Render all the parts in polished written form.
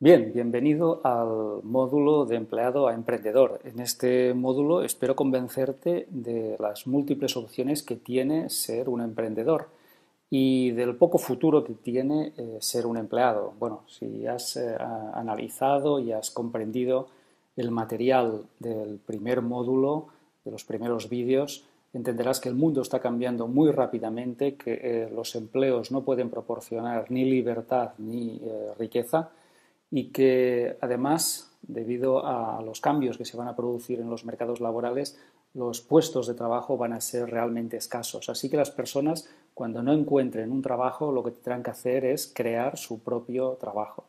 Bien, bienvenido al módulo de empleado a emprendedor. En este módulo espero convencerte de las múltiples opciones que tiene ser un emprendedor y del poco futuro que tiene ser un empleado. Bueno, si has analizado y has comprendido el material del primer módulo, de los primeros vídeos, entenderás que el mundo está cambiando muy rápidamente, que los empleos no pueden proporcionar ni libertad ni riqueza y que además, debido a los cambios que se van a producir en los mercados laborales, los puestos de trabajo van a ser realmente escasos. Así que las personas, cuando no encuentren un trabajo, lo que tendrán que hacer es crear su propio trabajo.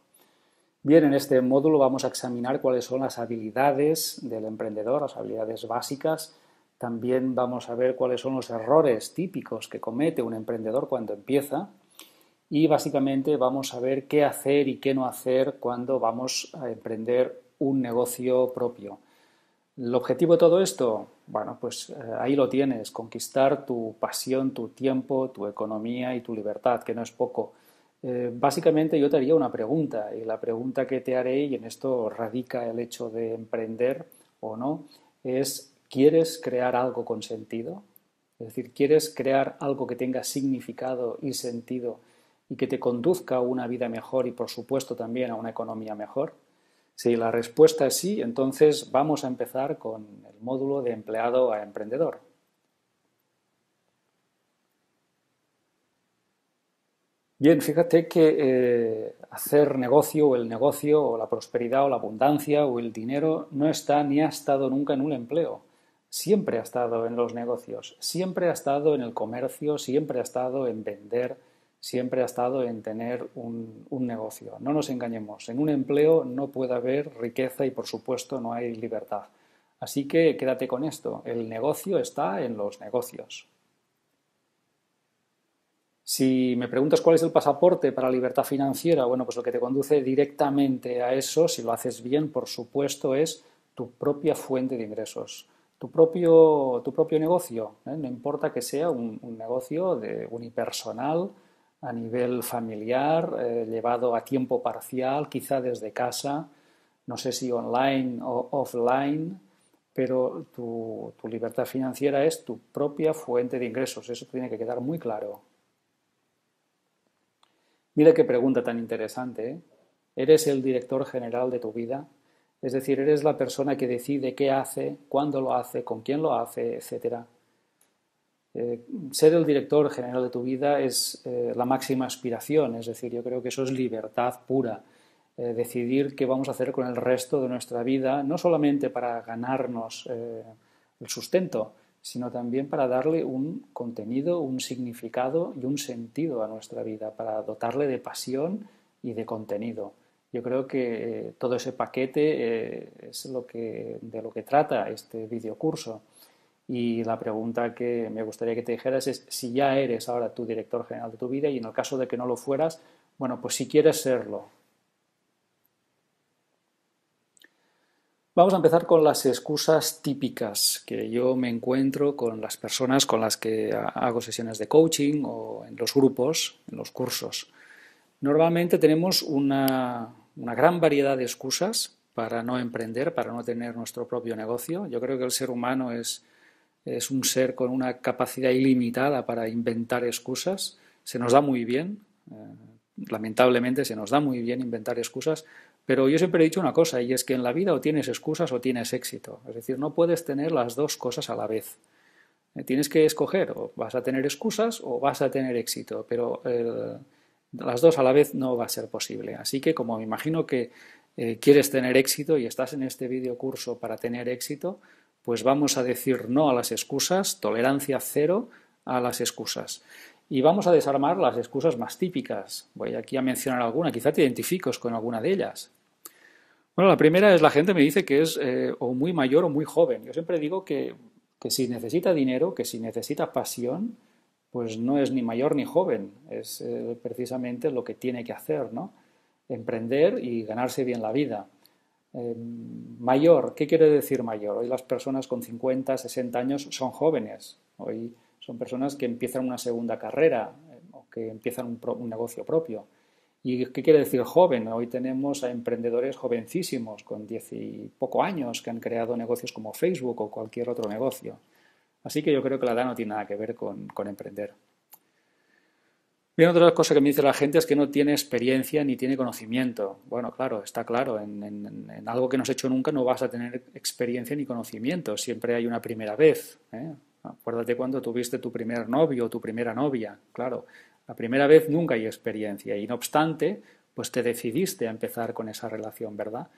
Bien, en este módulo vamos a examinar cuáles son las habilidades del emprendedor, las habilidades básicas. También vamos a ver cuáles son los errores típicos que comete un emprendedor cuando empieza. Y básicamente vamos a ver qué hacer y qué no hacer cuando vamos a emprender un negocio propio. ¿El objetivo de todo esto? Bueno, pues ahí lo tienes, conquistar tu pasión, tu tiempo, tu economía y tu libertad, que no es poco. Básicamente yo te haría una pregunta y la pregunta que te haré, y en esto radica el hecho de emprender o no, es ¿quieres crear algo con sentido? Es decir, ¿quieres crear algo que tenga significado y sentido y que te conduzca a una vida mejor y por supuesto también a una economía mejor? Si la respuesta es sí, entonces vamos a empezar con el módulo de empleado a emprendedor. Bien, fíjate que hacer negocio o el negocio o la prosperidad o la abundancia o el dinero no está ni ha estado nunca en un empleo. Siempre ha estado en los negocios, siempre ha estado en el comercio, siempre ha estado en vender, siempre ha estado en tener un negocio. No nos engañemos, en un empleo no puede haber riqueza y por supuesto no hay libertad. Así que quédate con esto, el negocio está en los negocios. Si me preguntas cuál es el pasaporte para la libertad financiera, bueno, pues lo que te conduce directamente a eso, si lo haces bien, por supuesto, es tu propia fuente de ingresos, tu propio negocio. No importa que sea un negocio unipersonal, a nivel familiar, llevado a tiempo parcial, quizá desde casa, no sé si online o offline, pero tu libertad financiera es tu propia fuente de ingresos. Eso tiene que quedar muy claro. Mira qué pregunta tan interesante, ¿eh? ¿Eres el director general de tu vida? Es decir, eres la persona que decide qué hace, cuándo lo hace, con quién lo hace, etcétera. Ser el director general de tu vida es la máxima aspiración, es decir, yo creo que eso es libertad pura. Decidir qué vamos a hacer con el resto de nuestra vida, no solamente para ganarnos el sustento, sino también para darle un contenido, un significado y un sentido a nuestra vida, para dotarle de pasión y de contenido. Yo creo que todo ese paquete es de lo que trata este videocurso. Y la pregunta que me gustaría que te dijeras es si ya eres ahora tu director general de tu vida y en el caso de que no lo fueras, bueno, pues si quieres serlo. Vamos a empezar con las excusas típicas que yo me encuentro con las personas con las que hago sesiones de coaching o en los grupos, en los cursos. Normalmente tenemos una gran variedad de excusas para no emprender, para no tener nuestro propio negocio. Yo creo que el ser humano es un ser con una capacidad ilimitada para inventar excusas. Se nos da muy bien, lamentablemente se nos da muy bien inventar excusas, pero yo siempre he dicho una cosa, y es que en la vida o tienes excusas o tienes éxito. Es decir, no puedes tener las dos cosas a la vez. Tienes que escoger, o vas a tener excusas o vas a tener éxito, pero las dos a la vez no va a ser posible. Así que como me imagino que quieres tener éxito y estás en este videocurso para tener éxito, pues vamos a decir no a las excusas, tolerancia cero a las excusas. Y vamos a desarmar las excusas más típicas. Voy aquí a mencionar alguna, quizá te identifiques con alguna de ellas. Bueno, la primera es la gente me dice que es o muy mayor o muy joven. Yo siempre digo que si necesita dinero, que si necesita pasión, pues no es ni mayor ni joven, es precisamente lo que tiene que hacer, ¿no? Emprender y ganarse bien la vida. Mayor, ¿qué quiere decir mayor? Hoy las personas con 50, 60 años son jóvenes. Hoy son personas que empiezan una segunda carrera o que empiezan un negocio propio. ¿Y qué quiere decir joven? Hoy tenemos a emprendedores jovencísimos, con 10 y poco años, que han creado negocios como Facebook o cualquier otro negocio. Así que yo creo que la edad no tiene nada que ver con emprender. Bien, otra cosa que me dice la gente es que no tiene experiencia ni tiene conocimiento. Bueno, claro, está claro, en algo que no has hecho nunca no vas a tener experiencia ni conocimiento. Siempre hay una primera vez, ¿eh? Acuérdate cuando tuviste tu primer novio o tu primera novia. Claro, la primera vez nunca hay experiencia y no obstante, pues te decidiste a empezar con esa relación, ¿verdad?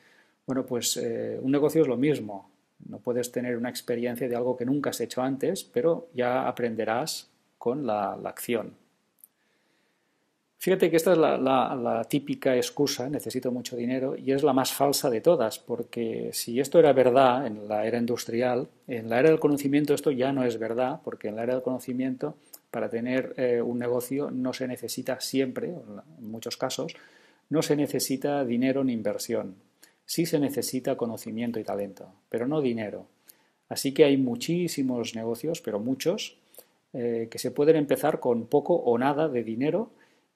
Bueno, pues un negocio es lo mismo. No puedes tener una experiencia de algo que nunca has hecho antes, pero ya aprenderás con la acción. Fíjate que esta es la típica excusa, necesito mucho dinero, y es la más falsa de todas, porque si esto era verdad en la era industrial, en la era del conocimiento esto ya no es verdad, porque en la era del conocimiento, para tener un negocio no se necesita siempre, en muchos casos, no se necesita dinero ni inversión. Sí se necesita conocimiento y talento, pero no dinero. Así que hay muchísimos negocios, pero muchos, que se pueden empezar con poco o nada de dinero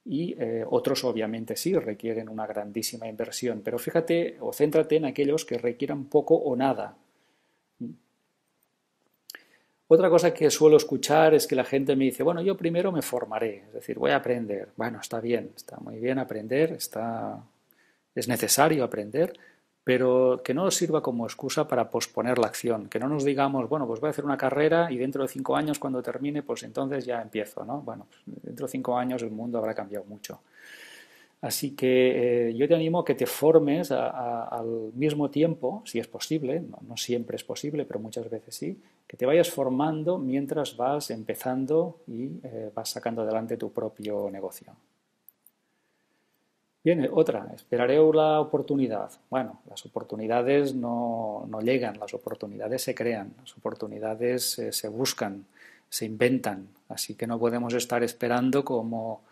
y otros obviamente sí requieren una grandísima inversión, pero fíjate o céntrate en aquellos que requieran poco o nada. Otra cosa que suelo escuchar es que la gente me dice, bueno, yo primero me formaré, es decir, voy a aprender. Bueno, está bien, está muy bien aprender, es necesario aprender, pero que no nos sirva como excusa para posponer la acción, que no nos digamos, bueno, pues voy a hacer una carrera y dentro de 5 años cuando termine, pues entonces ya empiezo, ¿no? Bueno, pues dentro de 5 años el mundo habrá cambiado mucho. Así que yo te animo a que te formes al mismo tiempo, si es posible, no siempre es posible, pero muchas veces sí, que te vayas formando mientras vas empezando y vas sacando adelante tu propio negocio. Bien, otra, esperaré la oportunidad. Bueno, las oportunidades no llegan, las oportunidades se crean, las oportunidades se buscan, se inventan, así que no podemos estar esperando como,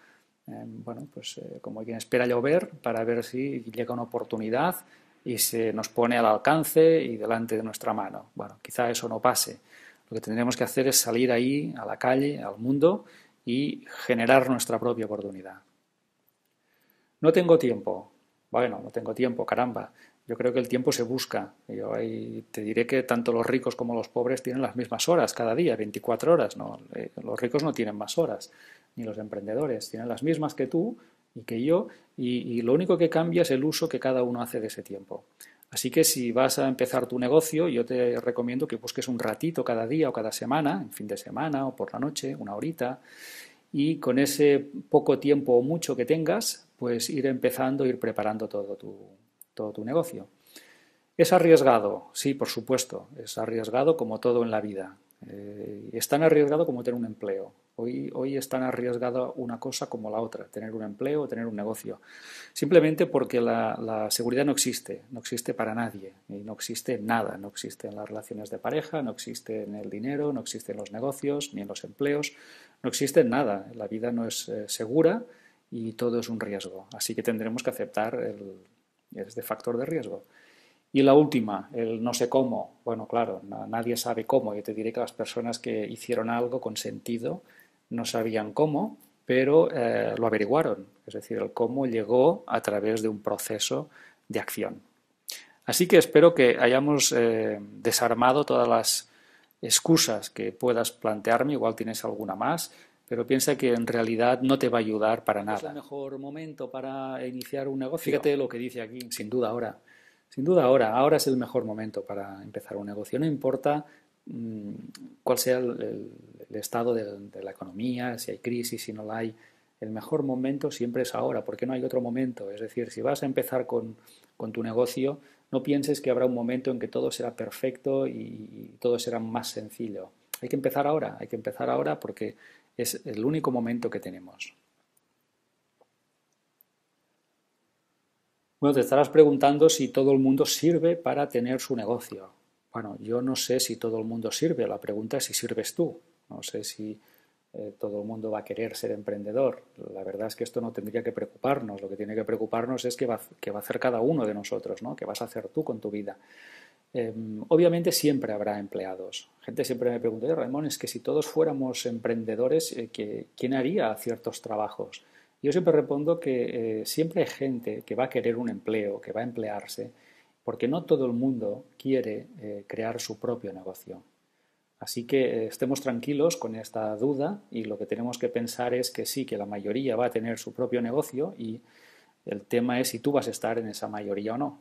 bueno, pues como quien espera llover para ver si llega una oportunidad y se nos pone al alcance y delante de nuestra mano. Bueno, quizá eso no pase. Lo que tendremos que hacer es salir ahí a la calle, al mundo y generar nuestra propia oportunidad. No tengo tiempo. Bueno, no tengo tiempo, caramba. Yo creo que el tiempo se busca. Yo ahí te diré que tanto los ricos como los pobres tienen las mismas horas cada día, 24 horas. No, los ricos no tienen más horas, ni los emprendedores. Tienen las mismas que tú y que yo, y lo único que cambia es el uso que cada uno hace de ese tiempo. Así que si vas a empezar tu negocio, yo te recomiendo que busques un ratito cada día o cada semana, en fin de semana o por la noche, una horita, y con ese poco tiempo o mucho que tengas, pues ir empezando, ir preparando todo tu negocio. ¿Es arriesgado? Sí, por supuesto, es arriesgado como todo en la vida. Es tan arriesgado como tener un empleo. Hoy es tan arriesgado una cosa como la otra, tener un empleo o tener un negocio. Simplemente porque la seguridad no existe para nadie, y no existe en nada, no existe en las relaciones de pareja, no existe en el dinero, no existe en los negocios, ni en los empleos, no existe en nada. La vida no es segura y todo es un riesgo. Así que tendremos que aceptar este factor de riesgo. Y la última, el no sé cómo. Bueno, claro, nadie sabe cómo. Yo te diré que las personas que hicieron algo con sentido no sabían cómo, pero lo averiguaron. Es decir, el cómo llegó a través de un proceso de acción. Así que espero que hayamos desarmado todas las excusas que puedas plantearme. Igual tienes alguna más, pero piensa que en realidad no te va a ayudar para nada. ¿Es el mejor momento para iniciar un negocio? Fíjate lo que dice aquí, sin duda ahora. Sin duda ahora es el mejor momento para empezar un negocio. No importa cuál sea el estado de la economía, si hay crisis, si no la hay. El mejor momento siempre es ahora, porque no hay otro momento. Es decir, si vas a empezar con tu negocio, no pienses que habrá un momento en que todo será perfecto y todo será más sencillo. Hay que empezar ahora porque es el único momento que tenemos. Bueno, te estarás preguntando si todo el mundo sirve para tener su negocio. Bueno, yo no sé si todo el mundo sirve, la pregunta es si sirves tú. No sé si todo el mundo va a querer ser emprendedor. La verdad es que esto no tendría que preocuparnos. Lo que tiene que preocuparnos es qué va a hacer cada uno de nosotros, ¿no? ¿Qué vas a hacer tú con tu vida? Obviamente siempre habrá empleados. Gente siempre me pregunta, Ramón, es que si todos fuéramos emprendedores, ¿quién haría ciertos trabajos? Yo siempre respondo que siempre hay gente que va a querer un empleo, que va a emplearse, porque no todo el mundo quiere crear su propio negocio. Así que estemos tranquilos con esta duda y lo que tenemos que pensar es que sí, que la mayoría va a tener su propio negocio y el tema es si tú vas a estar en esa mayoría o no.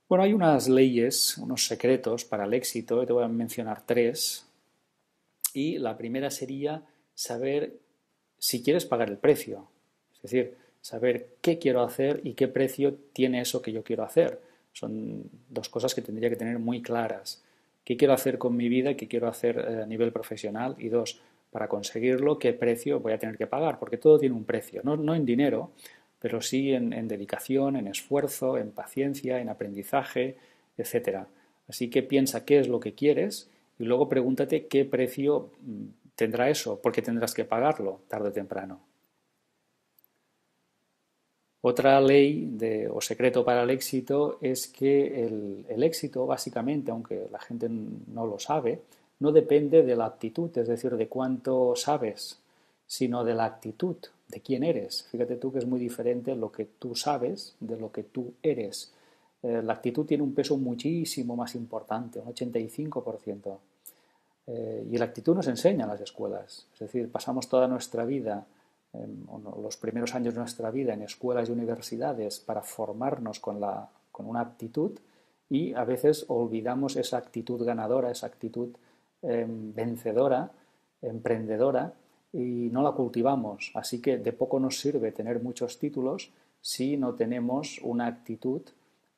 Bueno, hay unas leyes, unos secretos para el éxito, y te voy a mencionar tres. Y la primera sería saber si quieres pagar el precio. Es decir, saber qué quiero hacer y qué precio tiene eso que yo quiero hacer. Son dos cosas que tendría que tener muy claras. ¿Qué quiero hacer con mi vida y qué quiero hacer a nivel profesional? Y dos, para conseguirlo, ¿qué precio voy a tener que pagar? Porque todo tiene un precio, no en dinero, pero sí en dedicación, en esfuerzo, en paciencia, en aprendizaje, etcétera. Así que piensa qué es lo que quieres y luego pregúntate qué precio tendrá eso, porque tendrás que pagarlo tarde o temprano. Otra o secreto para el éxito es que el éxito, básicamente, aunque la gente no lo sabe, no depende de la aptitud, es decir, de cuánto sabes, sino de la actitud, de quién eres. Fíjate tú que es muy diferente lo que tú sabes de lo que tú eres. La actitud tiene un peso muchísimo más importante, un 85%. Y la actitud nos enseña en las escuelas. Es decir, pasamos toda nuestra vida, los primeros años de nuestra vida en escuelas y universidades para formarnos con una actitud y a veces olvidamos esa actitud ganadora, esa actitud vencedora, emprendedora y no la cultivamos. Así que de poco nos sirve tener muchos títulos si no tenemos una actitud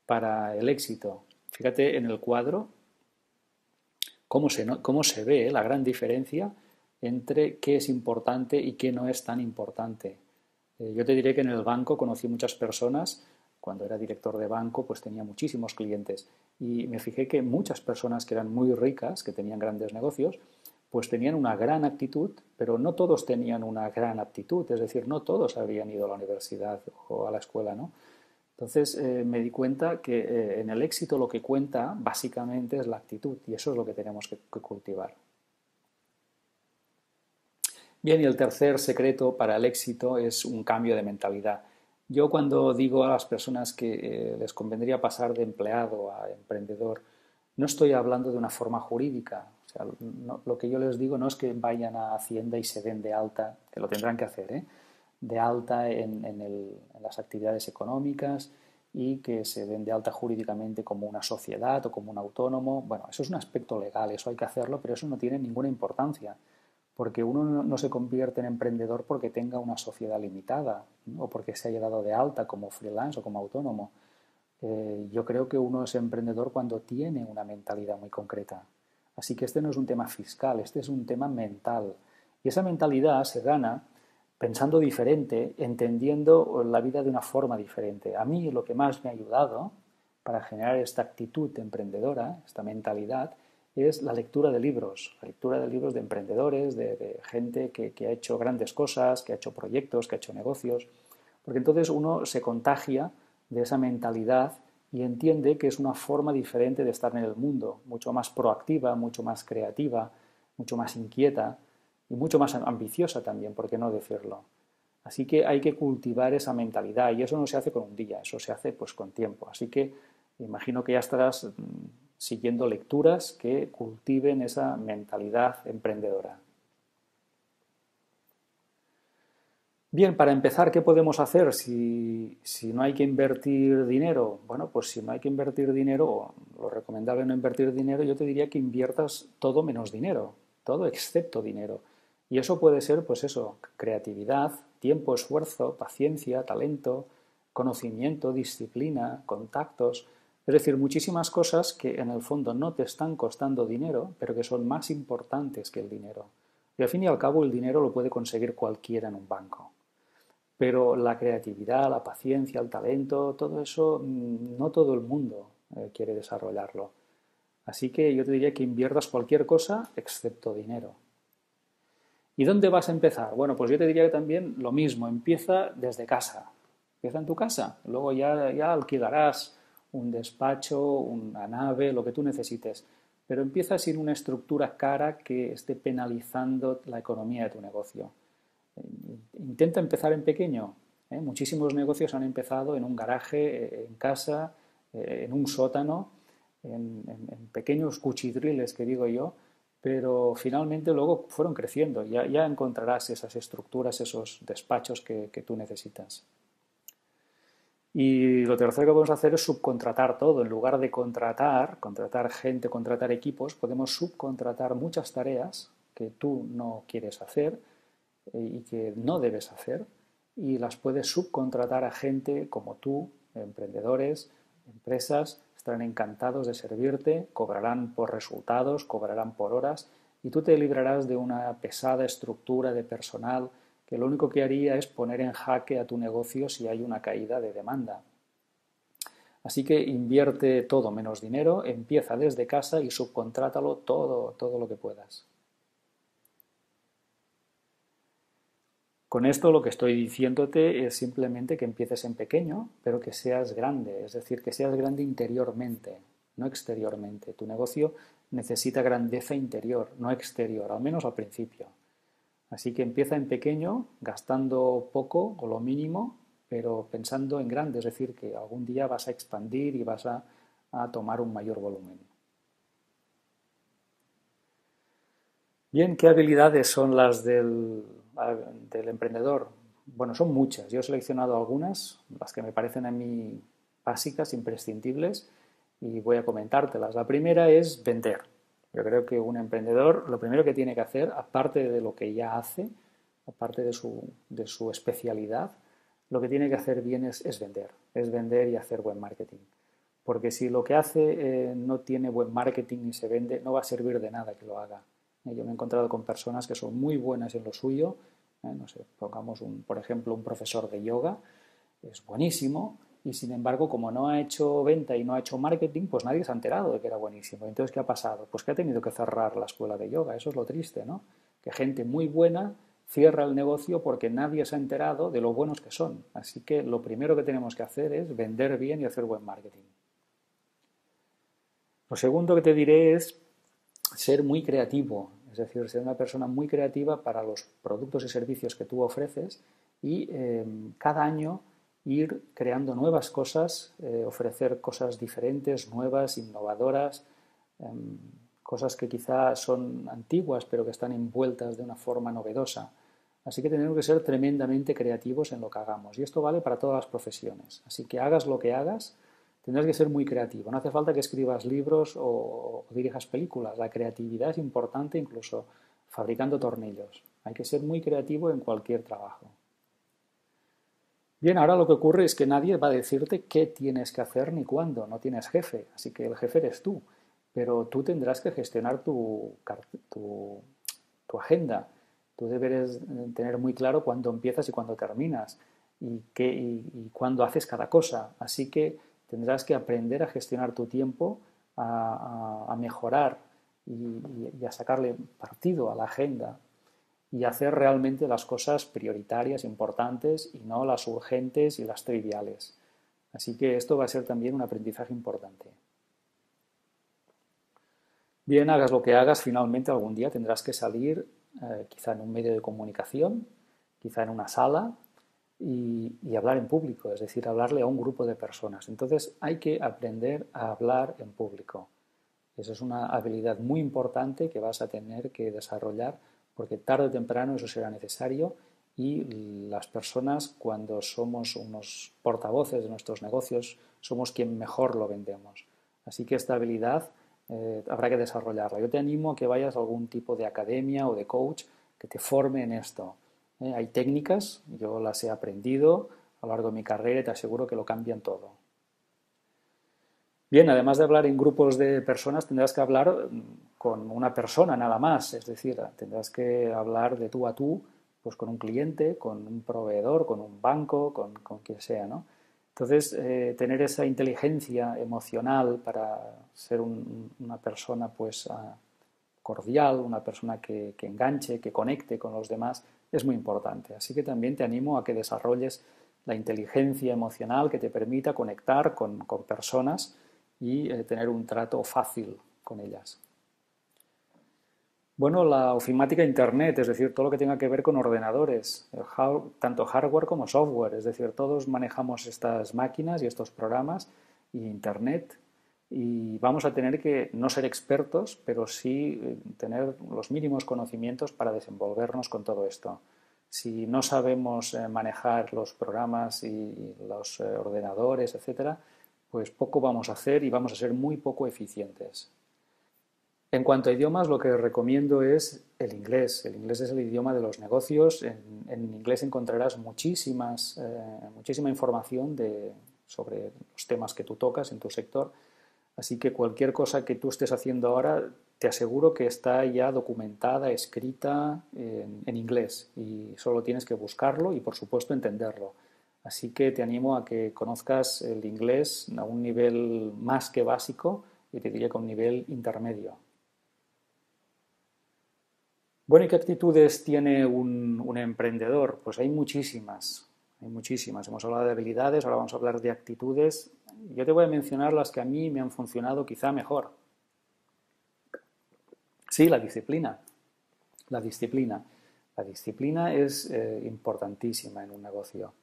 para el éxito. Fíjate en el cuadro cómo se ve la gran diferencia entre qué es importante y qué no es tan importante. Yo te diré que en el banco conocí muchas personas, cuando era director de banco, pues tenía muchísimos clientes y me fijé que muchas personas que eran muy ricas, que tenían grandes negocios, pues tenían una gran actitud, pero no todos tenían una gran aptitud, es decir, no todos habían ido a la universidad o a la escuela, ¿no? Entonces me di cuenta que en el éxito lo que cuenta básicamente es la actitud y eso es lo que tenemos que cultivar. Bien, y el tercer secreto para el éxito es un cambio de mentalidad. Yo cuando digo a las personas que les convendría pasar de empleado a emprendedor, no estoy hablando de una forma jurídica. O sea, lo que yo les digo no es que vayan a Hacienda y se den de alta, que lo tendrán que hacer, ¿eh? De alta en las actividades económicas y que se den de alta jurídicamente como una sociedad o como un autónomo. Bueno, eso es un aspecto legal, eso hay que hacerlo, pero eso no tiene ninguna importancia porque uno no se convierte en emprendedor porque tenga una sociedad limitada, ¿no? O porque se haya dado de alta como freelance o como autónomo. Yo creo que uno es emprendedor cuando tiene una mentalidad muy concreta. Así que este no es un tema fiscal, este es un tema mental. Y esa mentalidad se gana pensando diferente, entendiendo la vida de una forma diferente. A mí lo que más me ha ayudado para generar esta actitud emprendedora, esta mentalidad, es la lectura de libros de emprendedores, de gente que ha hecho grandes cosas, que ha hecho proyectos, que ha hecho negocios, porque entonces uno se contagia de esa mentalidad y entiende que es una forma diferente de estar en el mundo, mucho más proactiva, mucho más creativa, mucho más inquieta y mucho más ambiciosa también, ¿por qué no decirlo? Así que hay que cultivar esa mentalidad y eso no se hace con un día, eso se hace pues con tiempo. Así que imagino que ya estarás siguiendo lecturas que cultiven esa mentalidad emprendedora. Bien, para empezar, ¿qué podemos hacer si no hay que invertir dinero? Bueno, pues si no hay que invertir dinero, lo recomendable no invertir dinero, yo te diría que inviertas todo menos dinero, todo excepto dinero. Y eso puede ser, pues eso, creatividad, tiempo, esfuerzo, paciencia, talento, conocimiento, disciplina, contactos, es decir, muchísimas cosas que en el fondo no te están costando dinero, pero que son más importantes que el dinero. Y al fin y al cabo el dinero lo puede conseguir cualquiera en un banco. Pero la creatividad, la paciencia, el talento, todo eso, no todo el mundo quiere desarrollarlo. Así que yo te diría que inviertas cualquier cosa excepto dinero. ¿Y dónde vas a empezar? Bueno, pues yo te diría que también lo mismo, empieza desde casa. Empieza en tu casa, luego ya alquilarás un despacho, una nave, lo que tú necesites. pero empieza sin una estructura cara que esté penalizando la economía de tu negocio. Intenta empezar en pequeño. Muchísimos negocios han empezado en un garaje, en casa, en un sótano, en pequeños cuchidriles, que digo yo, pero finalmente luego fueron creciendo. Ya encontrarás esas estructuras, esos despachos que tú necesitas. Y lo tercero que podemos hacer es subcontratar todo. En lugar de contratar gente, contratar equipos, podemos subcontratar muchas tareas que tú no quieres hacer y que no debes hacer, y las puedes subcontratar a gente como tú, emprendedores, empresas, estarán encantados de servirte, cobrarán por resultados, cobrarán por horas, y tú te librarás de una pesada estructura de personal que lo único que haría es poner en jaque a tu negocio si hay una caída de demanda. Así que invierte todo menos dinero, empieza desde casa y subcontrátalo todo lo que puedas. Con esto lo que estoy diciéndote es simplemente que empieces en pequeño, pero que seas grande, es decir, que seas grande interiormente, no exteriormente. Tu negocio necesita grandeza interior, no exterior, al menos al principio. Así que empieza en pequeño, gastando poco o lo mínimo, pero pensando en grande, es decir, que algún día vas a expandir y vas a tomar un mayor volumen. Bien, ¿qué habilidades son las del emprendedor? Bueno, son muchas. Yo he seleccionado algunas, las que me parecen a mí básicas, imprescindibles, y voy a comentártelas. La primera es vender. Yo creo que un emprendedor lo primero que tiene que hacer, aparte de lo que ya hace, aparte de su especialidad, lo que tiene que hacer bien es vender y hacer buen marketing. Porque si lo que hace no tiene buen marketing ni se vende, no va a servir de nada que lo haga. Yo me he encontrado con personas que son muy buenas en lo suyo, no sé, pongamos por ejemplo un profesor de yoga, es buenísimo, y sin embargo como no ha hecho venta y no ha hecho marketing, pues nadie se ha enterado de que era buenísimo. Entonces, ¿qué ha pasado? Pues que ha tenido que cerrar la escuela de yoga, eso es lo triste, ¿no? Que gente muy buena cierra el negocio porque nadie se ha enterado de lo buenos que son. Así que lo primero que tenemos que hacer es vender bien y hacer buen marketing. Lo segundo que te diré es ser muy creativo, es decir, ser una persona muy creativa para los productos y servicios que tú ofreces y cada año ir creando nuevas cosas, ofrecer cosas diferentes, nuevas, innovadoras, cosas que quizá son antiguas pero que están envueltas de una forma novedosa. Así que tenemos que ser tremendamente creativos en lo que hagamos y esto vale para todas las profesiones. Así que hagas lo que hagas, tendrás que ser muy creativo. No hace falta que escribas libros o dirijas películas. La creatividad es importante incluso fabricando tornillos. Hay que ser muy creativo en cualquier trabajo. Bien, ahora lo que ocurre es que nadie va a decirte qué tienes que hacer ni cuándo. No tienes jefe, así que el jefe eres tú. Pero tú tendrás que gestionar tu agenda. Tú deberes tener muy claro cuándo empiezas y cuándo terminas y cuándo haces cada cosa. Así que tendrás que aprender a gestionar tu tiempo, a mejorar y a sacarle partido a la agenda y hacer realmente las cosas prioritarias, importantes y no las urgentes y las triviales. Así que esto va a ser también un aprendizaje importante. Bien, hagas lo que hagas, finalmente algún día tendrás que salir, quizá en un medio de comunicación, quizá en una sala, y hablar en público, es decir, hablarle a un grupo de personas. Entonces hay que aprender a hablar en público. Esa es una habilidad muy importante que vas a tener que desarrollar porque tarde o temprano eso será necesario y las personas cuando somos unos portavoces de nuestros negocios somos quien mejor lo vendemos. Así que esta habilidad habrá que desarrollarla. Yo te animo a que vayas a algún tipo de academia o de coach que te forme en esto. Hay técnicas, yo las he aprendido a lo largo de mi carrera y te aseguro que lo cambian todo. Bien, además de hablar en grupos de personas, tendrás que hablar con una persona nada más, es decir, tendrás que hablar de tú a tú, pues con un cliente, con un proveedor, con un banco, con quien sea, ¿no? Entonces, tener esa inteligencia emocional para ser una persona pues cordial, una persona que enganche, que conecte con los demás, es muy importante. Así que también te animo a que desarrolles la inteligencia emocional que te permita conectar con personas y tener un trato fácil con ellas. Bueno, la ofimática Internet, es decir, todo lo que tenga que ver con ordenadores, tanto hardware como software, es decir, todos manejamos estas máquinas y estos programas y Internet y vamos a tener que no ser expertos, pero sí tener los mínimos conocimientos para desenvolvernos con todo esto. Si no sabemos manejar los programas y los ordenadores, etcétera, pues poco vamos a hacer y vamos a ser muy poco eficientes. En cuanto a idiomas, lo que recomiendo es el inglés. El inglés es el idioma de los negocios. En inglés encontrarás muchísima información sobre los temas que tú tocas en tu sector. Así que cualquier cosa que tú estés haciendo ahora, te aseguro que está ya documentada, escrita en inglés y solo tienes que buscarlo y, por supuesto, entenderlo. Así que te animo a que conozcas el inglés a un nivel más que básico y te diría que a un nivel intermedio. Bueno, ¿y qué actitudes tiene un emprendedor? Pues hay muchísimas, hay muchísimas. Hemos hablado de habilidades, ahora vamos a hablar de actitudes. Yo te voy a mencionar las que a mí me han funcionado quizá mejor. Sí, la disciplina. La disciplina. La disciplina es importantísima en un negocio.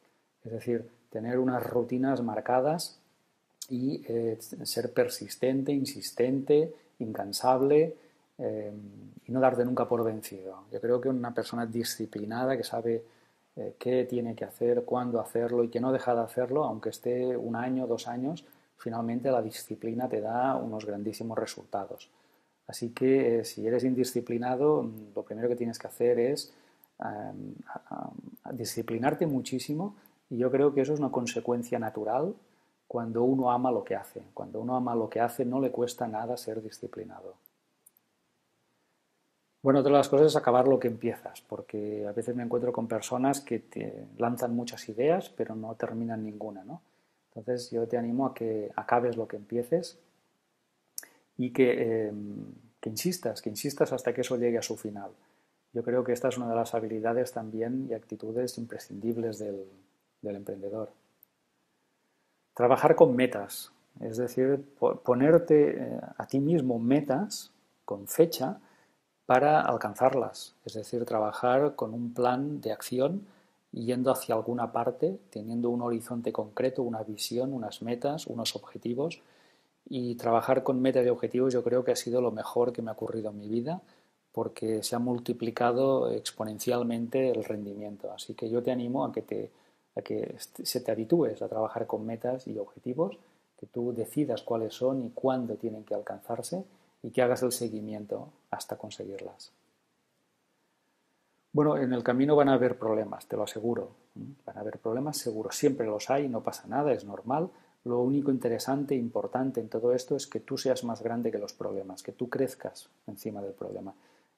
Es decir, tener unas rutinas marcadas y ser persistente, insistente, incansable y no darte nunca por vencido. Yo creo que una persona disciplinada que sabe qué tiene que hacer, cuándo hacerlo y que no deja de hacerlo, aunque esté un año, 2 años, finalmente la disciplina te da unos grandísimos resultados. Así que si eres indisciplinado, lo primero que tienes que hacer es disciplinarte muchísimo y yo creo que eso es una consecuencia natural cuando uno ama lo que hace. Cuando uno ama lo que hace no le cuesta nada ser disciplinado. Bueno, otra de las cosas es acabar lo que empiezas, porque a veces me encuentro con personas que te lanzan muchas ideas, pero no terminan ninguna, ¿no? Entonces yo te animo a que acabes lo que empieces y que insistas hasta que eso llegue a su final. Yo creo que esta es una de las habilidades también y actitudes imprescindibles del emprendedor. Trabajar con metas, es decir, ponerte a ti mismo metas con fecha para alcanzarlas, es decir, trabajar con un plan de acción yendo hacia alguna parte, teniendo un horizonte concreto, una visión, unas metas, unos objetivos. Y trabajar con metas y objetivos yo creo que ha sido lo mejor que me ha ocurrido en mi vida porque se ha multiplicado exponencialmente el rendimiento. Así que yo te animo a que se te habitúes a trabajar con metas y objetivos, que tú decidas cuáles son y cuándo tienen que alcanzarse y que hagas el seguimiento hasta conseguirlas. Bueno, en el camino van a haber problemas, te lo aseguro. Van a haber problemas, seguro. Siempre los hay, no pasa nada, es normal. Lo único interesante e importante en todo esto es que tú seas más grande que los problemas, que tú crezcas encima del problema.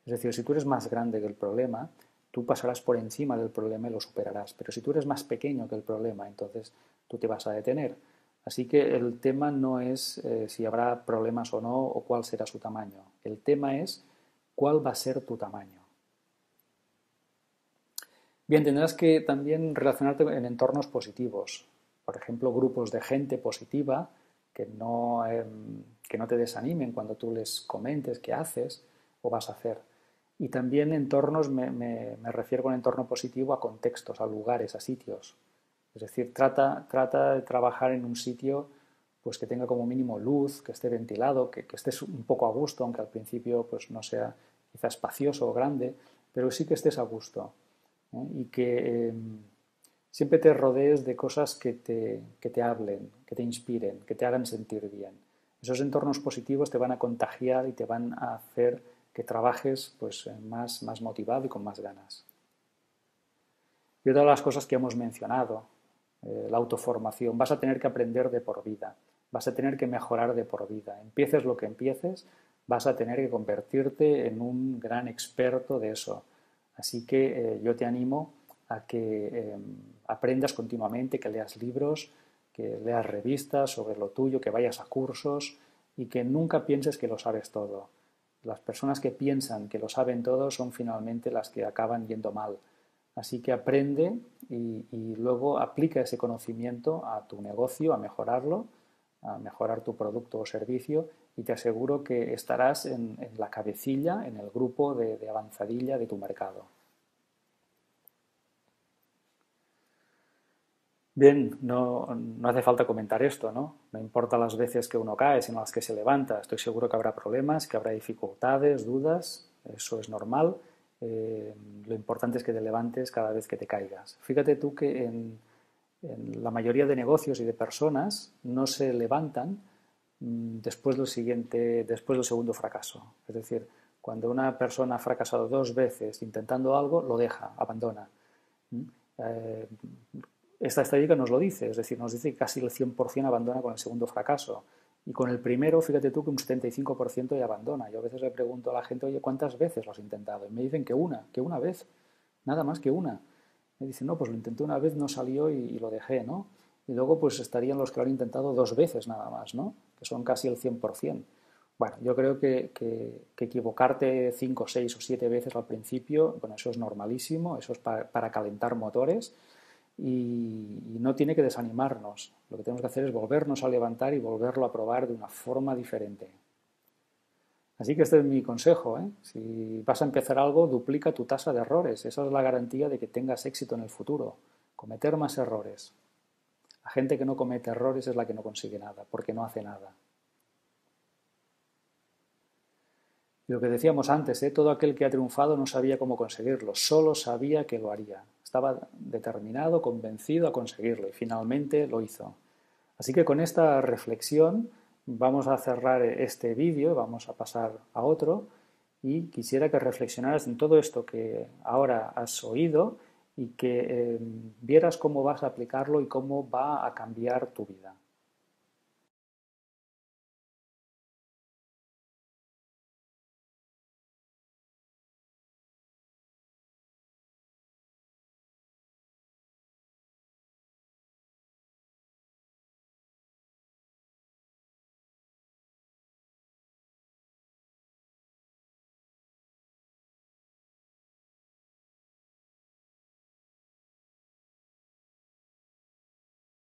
Es decir, si tú eres más grande que el problema, tú pasarás por encima del problema y lo superarás. Pero si tú eres más pequeño que el problema, entonces tú te vas a detener. Así que el tema no es si habrá problemas o no o cuál será su tamaño. El tema es cuál va a ser tu tamaño. Bien, tendrás que también relacionarte en entornos positivos. Por ejemplo, grupos de gente positiva que no te desanimen cuando tú les comentes qué haces o vas a hacer. Y también entornos, me refiero con entorno positivo a contextos, a lugares, a sitios. Es decir, trata de trabajar en un sitio pues, que tenga como mínimo luz, que esté ventilado, que estés un poco a gusto, aunque al principio pues, no sea quizá espacioso o grande, pero sí que estés a gusto. Y que siempre te rodees de cosas que te hablen, que te inspiren, que te hagan sentir bien. Esos entornos positivos te van a contagiar y te van a hacer que trabajes pues, más motivado y con más ganas. Y otra de las cosas que hemos mencionado, la autoformación, vas a tener que aprender de por vida, vas a tener que mejorar de por vida. Empieces lo que empieces, vas a tener que convertirte en un gran experto de eso. Así que yo te animo a que aprendas continuamente, que leas libros, que leas revistas sobre lo tuyo, que vayas a cursos y que nunca pienses que lo sabes todo. Las personas que piensan que lo saben todo son finalmente las que acaban yendo mal. Así que aprende y luego aplica ese conocimiento a tu negocio, a mejorarlo, a mejorar tu producto o servicio y te aseguro que estarás en la cabecilla, en el grupo de avanzadilla de tu mercado. Bien, no hace falta comentar esto, ¿no? No importa las veces que uno cae, sino las que se levanta. Estoy seguro que habrá problemas, que habrá dificultades, dudas, eso es normal. Lo importante es que te levantes cada vez que te caigas. Fíjate tú que en la mayoría de negocios y de personas no se levantan después del segundo fracaso. Es decir, cuando una persona ha fracasado dos veces intentando algo, lo deja, abandona. Eh, Esta estadística nos lo dice, es decir, nos dice que casi el 100% abandona con el segundo fracaso. Y con el primero, fíjate tú que un 75% ya abandona. Yo a veces le pregunto a la gente, oye, ¿cuántas veces lo has intentado? Y me dicen que una vez, nada más que una. Me dicen, no, pues lo intenté una vez, no salió y lo dejé, ¿no? Y luego pues estarían los que lo han intentado dos veces nada más, ¿no? Que son casi el 100%. Bueno, yo creo que equivocarte 5, 6 o 7 veces al principio, bueno, eso es normalísimo, eso es para calentar motores y no tiene que desanimarnos. Lo que tenemos que hacer es volvernos a levantar y volverlo a probar de una forma diferente. Así que este es mi consejo, ¿eh? Si vas a empezar algo, duplica tu tasa de errores. Esa es la garantía de que tengas éxito en el futuro. Cometer más errores. La gente que no comete errores es la que no consigue nada, porque no hace nada. Y lo que decíamos antes, todo aquel que ha triunfado no sabía cómo conseguirlo, solo sabía que lo haría. Estaba determinado, convencido a conseguirlo y finalmente lo hizo. Así que con esta reflexión vamos a cerrar este vídeo, vamos a pasar a otro y quisiera que reflexionaras en todo esto que ahora has oído y que vieras cómo vas a aplicarlo y cómo va a cambiar tu vida.